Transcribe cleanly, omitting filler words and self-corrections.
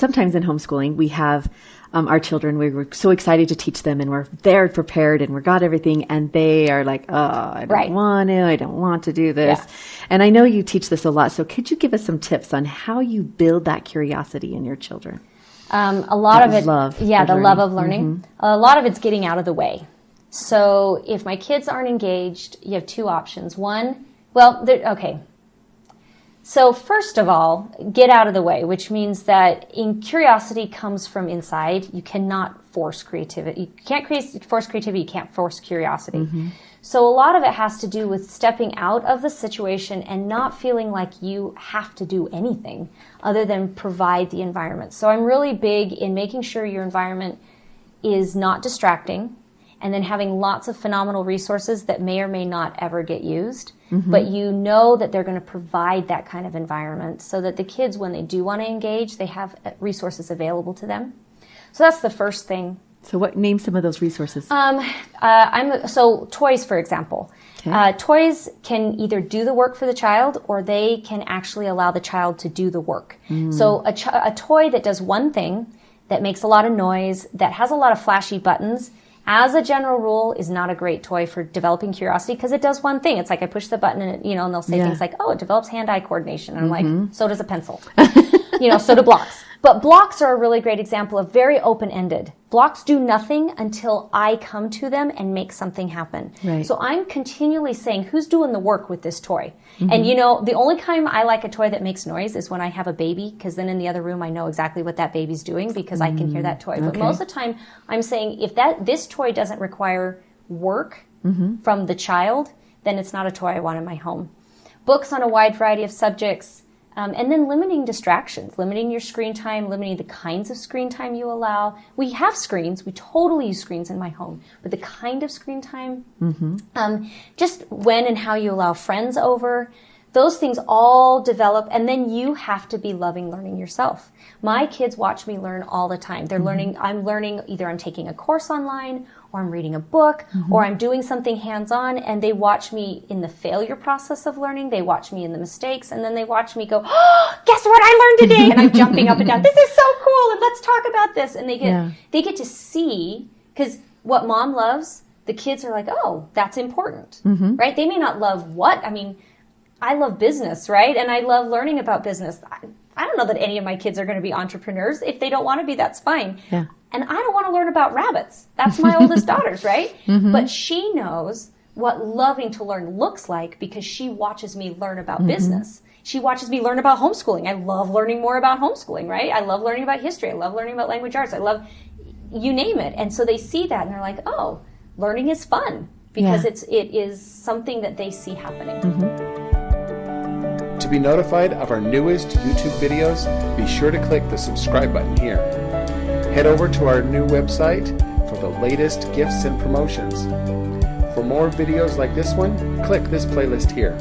sometimes in homeschooling, we have our children, we were so excited to teach them and we're there prepared and we got everything and they are like, oh, I don't want to do this. Yeah. And I know you teach this a lot. So could you give us some tips on how you build that curiosity in your children? A lot of it, the love of learning. Mm-hmm. A lot of it's getting out of the way. So if my kids aren't engaged, you have two options. One, So first of all, get out of the way, which means that curiosity comes from inside. You cannot force creativity. You can't force creativity. You can't force curiosity. Mm-hmm. So a lot of it has to do with stepping out of the situation and not feeling like you have to do anything other than provide the environment. So I'm really big in making sure your environment is not distracting, and then having lots of phenomenal resources that may or may not ever get used. Mm-hmm. But you know that they're going to provide that kind of environment so that the kids, when they do want to engage, they have resources available to them. So that's the first thing. So name some of those resources. So toys, for example. Okay. Toys can either do the work for the child or they can actually allow the child to do the work. Mm. So a toy that does one thing, that makes a lot of noise, that has a lot of flashy buttons, as a general rule, is not a great toy for developing curiosity because it does one thing. It's like I push the button and, and they'll say things like, oh, it develops hand-eye coordination. And I'm like, so does a pencil. So do blocks. But blocks are a really great example of very open-ended. Blocks do nothing until I come to them and make something happen. Right. So I'm continually saying, who's doing the work with this toy? Mm-hmm. And, the only time I like a toy that makes noise is when I have a baby, because then in the other room I know exactly what that baby's doing because I can hear that toy. Okay. But most of the time I'm saying if this toy doesn't require work from the child, then it's not a toy I want in my home. Books on a wide variety of subjects. And then limiting distractions, limiting your screen time, limiting the kinds of screen time you allow. We have screens. We totally use screens in my home. But the kind of screen time, just when and how you allow friends over, those things all develop. And then you have to be loving learning yourself. My kids watch me learn all the time. They're learning. I'm learning, either I'm taking a course online or I'm reading a book, or I'm doing something hands-on, and they watch me in the failure process of learning. They watch me in the mistakes, and then they watch me go, oh, guess what I learned today? And I'm jumping up and down. This is so cool, and let's talk about this. And they get to see, because what mom loves, the kids are like, oh, that's important, right? They may not love I love business, right? And I love learning about business. I don't know that any of my kids are going to be entrepreneurs. If they don't want to be, that's fine. Yeah. And I don't want to learn about rabbits. That's my oldest daughter's, right? But she knows what loving to learn looks like because she watches me learn about business. She watches me learn about homeschooling. I love learning more about homeschooling, right? I love learning about history. I love learning about language arts. I love, you name it. And so they see that and they're like, oh, learning is fun because it is something that they see happening. To be notified of our newest YouTube videos, be sure to click the subscribe button here. Head over to our new website for the latest gifts and promotions. For more videos like this one, click this playlist here.